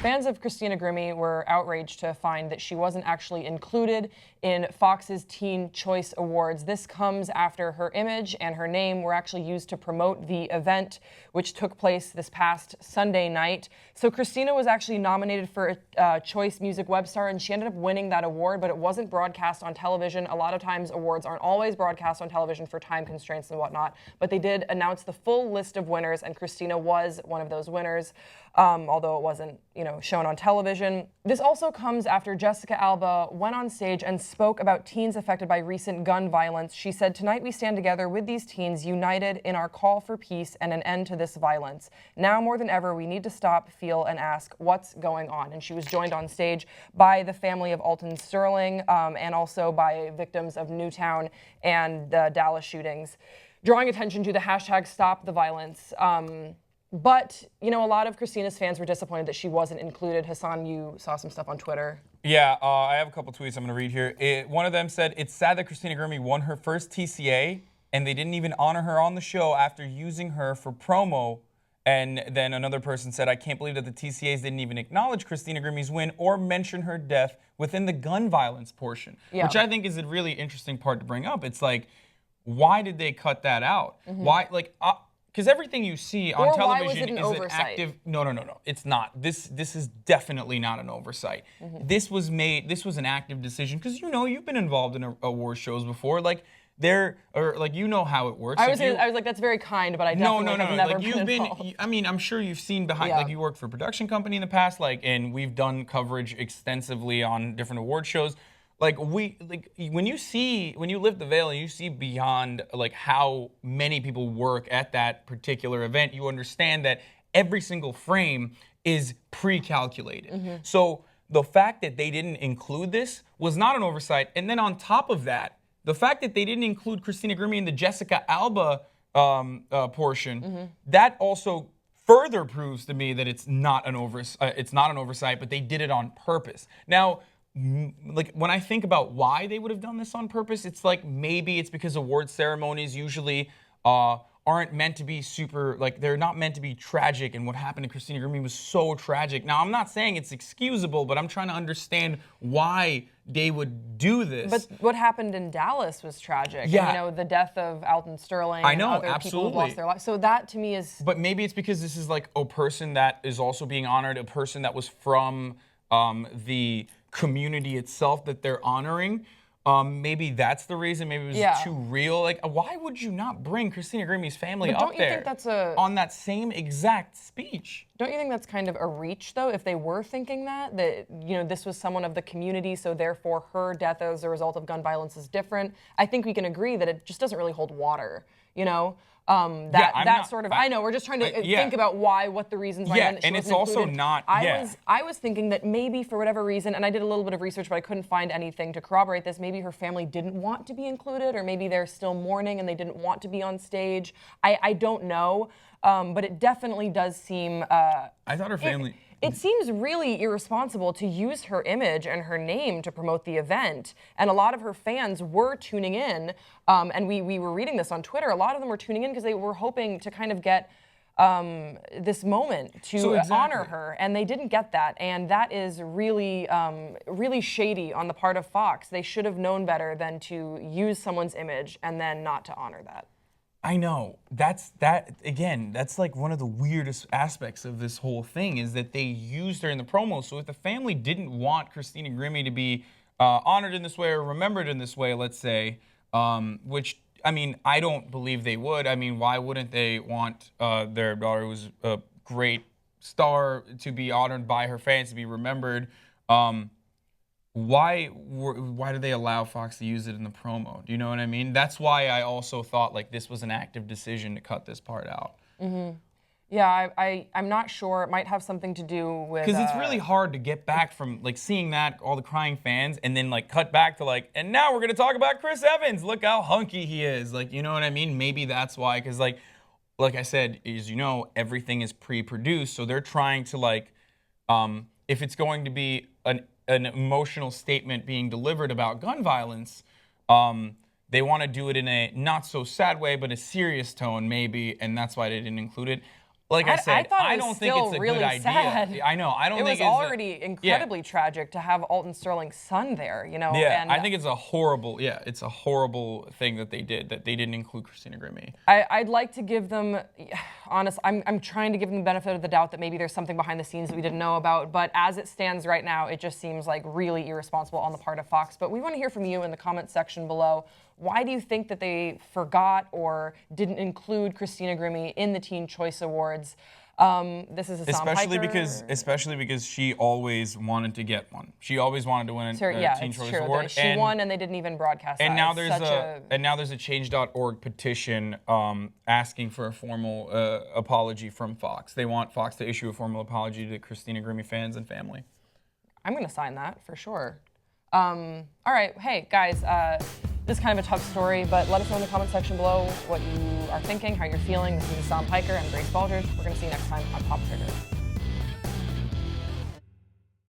Fans of Christina Grimmie were outraged to find that she wasn't actually included in Fox's Teen Choice Awards. This comes after her image and her name were actually used to promote the event, which took place this past Sunday night. So Christina was actually nominated for a Choice Music Web Star, and she ended up winning that award, but it wasn't broadcast on television. A lot of times awards aren't always broadcast on television for time constraints and whatnot, but they did announce the full list of winners, and Christina was one of those winners, although it wasn't, shown on television. This also comes after Jessica Alba went on stage and spoke about teens affected by recent gun violence. She said, "Tonight we stand together with these teens, united in our call for peace and an end to this violence. Now more than ever, we need to stop, feel, and ask what's going on." And she was joined on stage by the family of Alton Sterling and also by victims of Newtown and the Dallas shootings, drawing attention to the hashtag Stop the Violence. But, a lot of Christina's fans were disappointed that she wasn't included. Hassan, you saw some stuff on Twitter. Yeah, I have a couple tweets I'm going to read here. One of them said, "It's sad that Christina Grimmie won her first TCA, and they didn't even honor her on the show after using her for promo." And then another person said, "I can't believe that the TCAs didn't even acknowledge Christina Grimmie's win or mention her death within the gun violence portion," which I think is a really interesting part to bring up. It's like, why did they cut that out? Why, because everything you see on television is an active. No. It's not. This is definitely not an oversight. This was an active decision because you've been involved in award shows before. How it works. I was like, that's very kind, but I definitely have never been involved. I'm sure you've seen behind. You worked for a production company in the past, and we've done coverage extensively on different award shows. When you lift the veil and you see beyond how many people work at that particular event, you understand that every single frame is pre-calculated. So the fact that they didn't include this was not an oversight. And then on top of that, the fact that they didn't include Christina Grimmie in the Jessica Alba portion, that also further proves to me that it's not an oversight, but they did it on purpose. Now, when I think about why they would have done this on purpose, it's maybe it's because award ceremonies usually aren't meant to be super, they're not meant to be tragic, and what happened to Christina Grimmie was so tragic. Now, I'm not saying it's excusable, but I'm trying to understand why they would do this. But what happened in Dallas was tragic. Yeah. And, the death of Alton Sterling and other people who lost their lives. So that, to me, is... But maybe it's because this is a person that is also being honored, a person that was from the community itself that they're honoring. Maybe that's the reason. Maybe it was too real. Why would you not bring Christina Grimmie's family up there on that same exact speech? Don't you think that's kind of a reach, though, if they were thinking that this was someone of the community, so therefore her death as a result of gun violence is different? I think we can agree that it just doesn't really hold water, I know, we're just trying to think about what the reasons why and it's also not, I was thinking that maybe for whatever reason, and I did a little bit of research, but I couldn't find anything to corroborate this, maybe her family didn't want to be included, or maybe they're still mourning and they didn't want to be on stage. I don't know, but it definitely does seem... I thought her family... It seems really irresponsible to use her image and her name to promote the event. And a lot of her fans were tuning in, and we were reading this on Twitter. A lot of them were tuning in because they were hoping to kind of get this moment to honor her, and they didn't get that. And that is really, really shady on the part of Fox. They should have known better than to use someone's image and then not to honor that. I know. That's one of the weirdest aspects of this whole thing is that they used her in the promo. So if the family didn't want Christina Grimmie to be honored in this way or remembered in this way, let's say, which, I don't believe they would. Why wouldn't they want their daughter, who was a great star, to be honored by her fans, to be remembered? Why did they allow Fox to use it in the promo? Do you know what I mean? That's why I also thought this was an active decision to cut this part out. Yeah, I'm not sure. It might have something to do with... Because it's really hard to get back from seeing that, all the crying fans, and then cut back to and now we're going to talk about Chris Evans. Look how hunky he is. You know what I mean? Maybe that's why. Because like I said, as you know, everything is pre-produced. So they're trying to if it's going to be an emotional statement being delivered about gun violence, they want to do it in a not so sad way, but a serious tone maybe, and that's why they didn't include it. Like I said, thought I it was don't think still it's a really good idea. sad. I know. I don't It think was it's already incredibly tragic to have Alton Sterling's son there, you know. Yeah, and I think it's a horrible. Yeah, it's a horrible thing that they did, that they didn't include Christina Grimmie. I'd like to give them, I'm trying to give them the benefit of the doubt that maybe there's something behind the scenes that we didn't know about. But as it stands right now, it just seems like really irresponsible on the part of Fox. But we want to hear from you in the comments section below. Why do you think that they forgot or didn't include Christina Grimmie in the Teen Choice Awards? This is a especially because she always wanted to get one. She always wanted to win a Teen Choice Award. She won, and they didn't even broadcast and that. Now there's a Change.org petition asking for a formal apology from Fox. They want Fox to issue a formal apology to Christina Grimmie fans and family. I'm going to sign that for sure. All right, hey guys. This is kind of a tough story, but let us know in the comment section below what you are thinking, how you're feeling. This is Sam Piker and Grace Baldridge. We're going to see you next time on Pop Trigger.